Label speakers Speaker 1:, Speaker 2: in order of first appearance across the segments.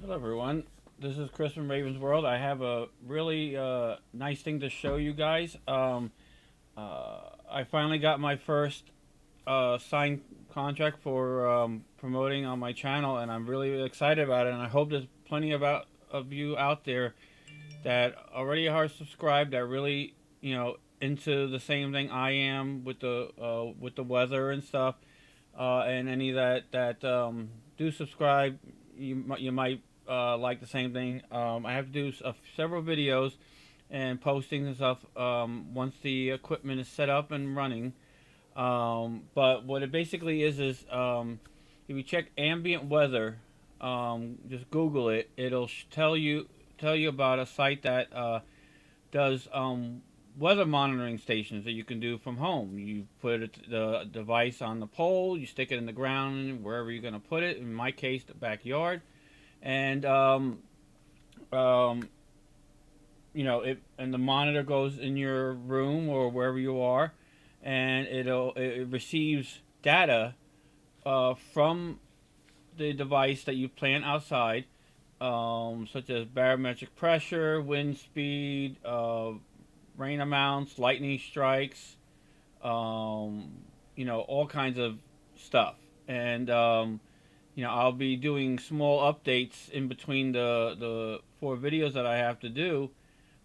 Speaker 1: Hello, everyone. This is Chris from Ravens World. I have a really nice thing to show you guys. I finally got my first signed contract for promoting on my channel, and I'm really excited about it. And I hope there's plenty of you out there that already are subscribed that really into the same thing I am with the weather and stuff. And any that do subscribe, you might like the same thing. I have to do several videos and postings and stuff once the equipment is set up and running. But what it basically is if you check ambient weather, just Google it. It'll tell you about a site that does weather monitoring stations that you can do from home. You put the device on the pole, you stick it in the ground wherever you're going to put it. In my case, the backyard, and um, and the monitor goes in your room or wherever you are, and it receives data from the device that you plant outside, such as barometric pressure, wind speed, rain amounts, lightning strikes, all kinds of stuff. And I'll be doing small updates in between the four videos that I have to do.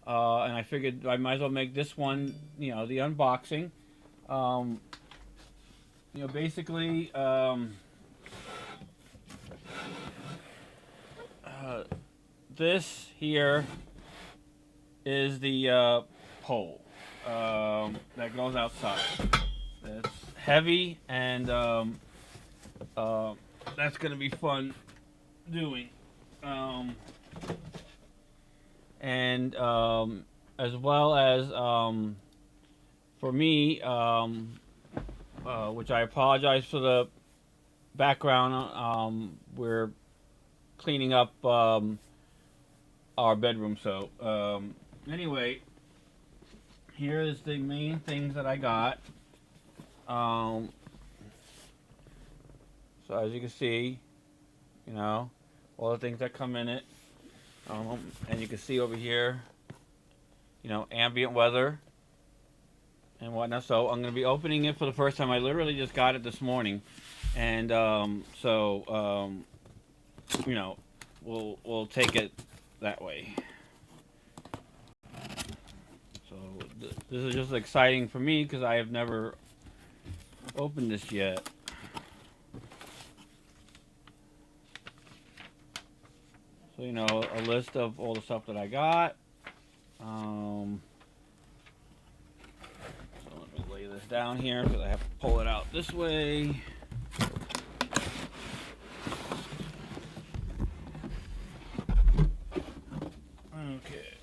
Speaker 1: And I figured I might as well make this one, the unboxing. Um, basically, uh, this here is the pole that goes outside. It's heavy, and that's going to be fun doing. Um, and as well as for me, which I apologize for the background, we're cleaning up our bedroom. So, anyway, here is the main things that I got. Um, so as you can see, all the things that come in it. And you can see over here, ambient weather and whatnot. So I'm going to be opening it for the first time. I literally just got it this morning, and we'll take it that way. So this is just exciting for me because I have never opened this yet. So a list of all the stuff that I got. So let me lay this down here because I have to pull it out this way. Okay.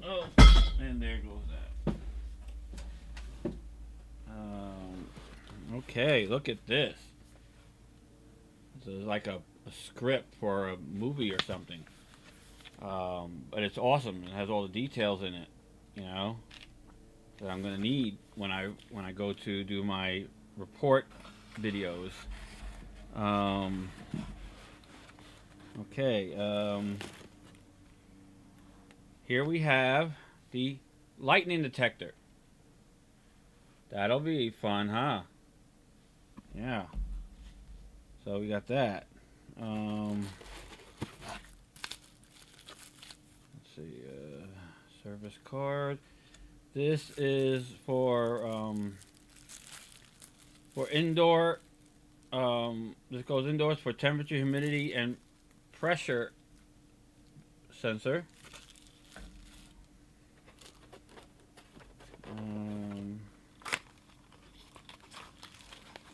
Speaker 1: Oh, and there goes that. Okay, look at this. This is like a script for a movie or something. But it's awesome. It has all the details in it, that I'm gonna need when I go to do my report videos. Um, okay. Here we have the lightning detector. That'll be fun, huh? Yeah. So we got that. Let's see. Service card. This is for indoor. This goes indoors for temperature, humidity, and pressure sensor.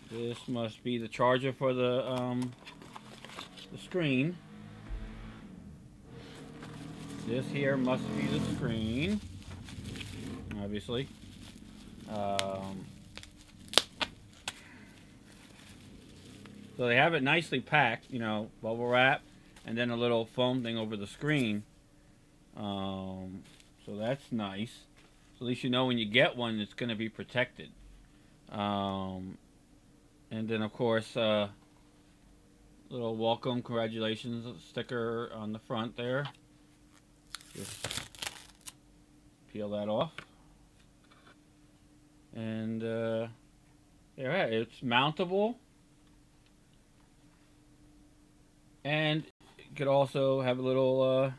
Speaker 1: This must be the charger for the screen. This here must be the screen, obviously. So they have it nicely packed, bubble wrap, and then a little foam thing over the screen. So that's nice. So at least when you get one, it's going to be protected. And then, of course, little welcome, congratulations sticker on the front there. Just peel that off. And yeah, it's mountable. And you could also have a little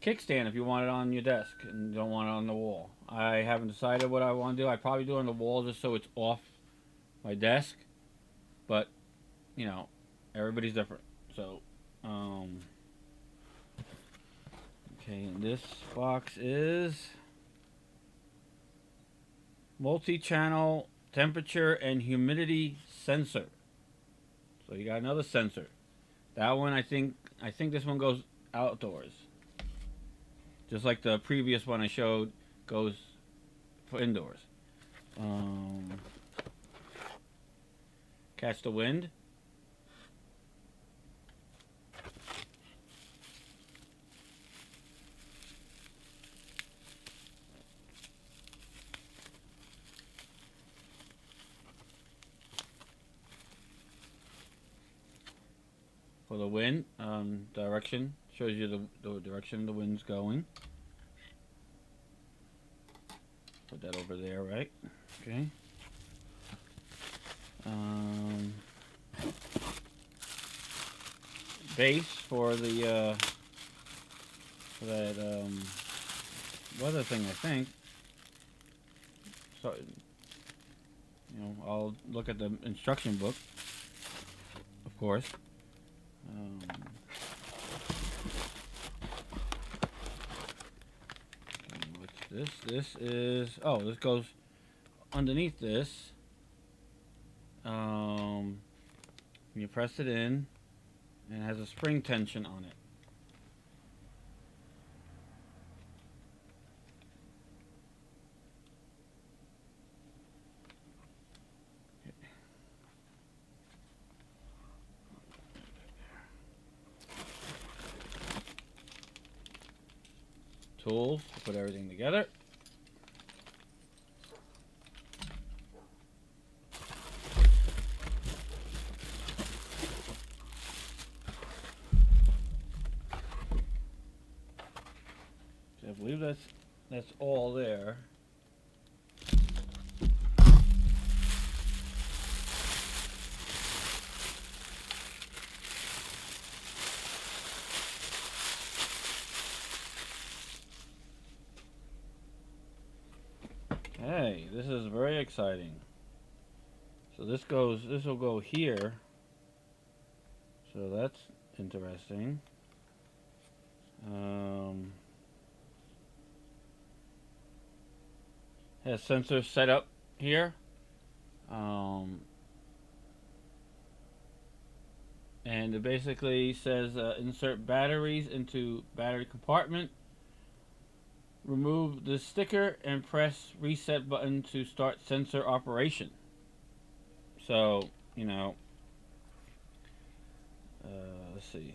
Speaker 1: kickstand if you want it on your desk and don't want it on the wall. I haven't decided what I want to do. I probably do it on the wall just so it's off my desk. But, you know, everybody's different. So, okay, and this box is multi-channel temperature and humidity sensor. So you got another sensor. That one, I think this one goes outdoors. Just like the previous one I showed goes for indoors. Catch the wind. For the wind direction, shows you the direction the wind's going. Put that over there, right? Okay. Base for the for that weather thing, I think. So, you know, I'll look at the instruction book, of course. What's this? This is, oh, this goes underneath this. You press it in, and it has a spring tension on it. Tools to put everything together. So I believe that's all there. Hey, this is very exciting. So this will go here. So that's interesting. Has sensors set up here. And it basically says insert batteries into battery compartment. Remove the sticker and press reset button to start sensor operation. So, you know, let's see.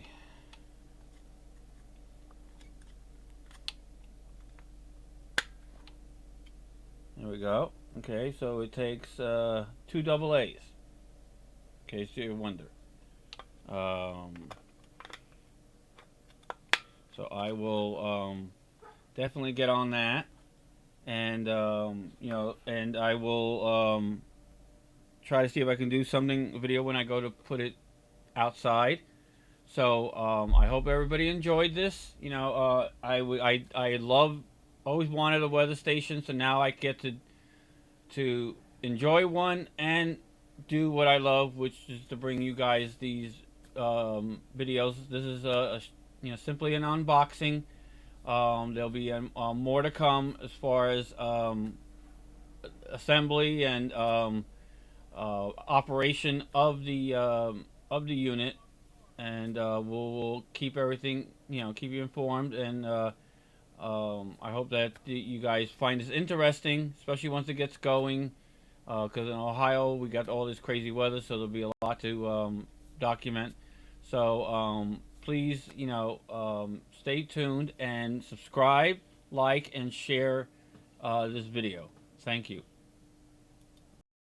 Speaker 1: There we go. Okay, so it takes 2 double A's. In case you wonder. So I will definitely get on that, and you know, and I will try to see if I can do something video when I go to put it outside. So I hope everybody enjoyed this. You know, I love, always wanted a weather station, so now I get to enjoy one and do what I love, which is to bring you guys these videos. This is you know, simply an unboxing. There'll be more to come as far as assembly and operation of the unit, and we'll keep everything, you know, keep you informed. And I hope that you guys find this interesting, especially once it gets going. Because in Ohio we got all this crazy weather, so there'll be a lot to document. So please, you know, stay tuned and subscribe, like, and share this video. Thank you.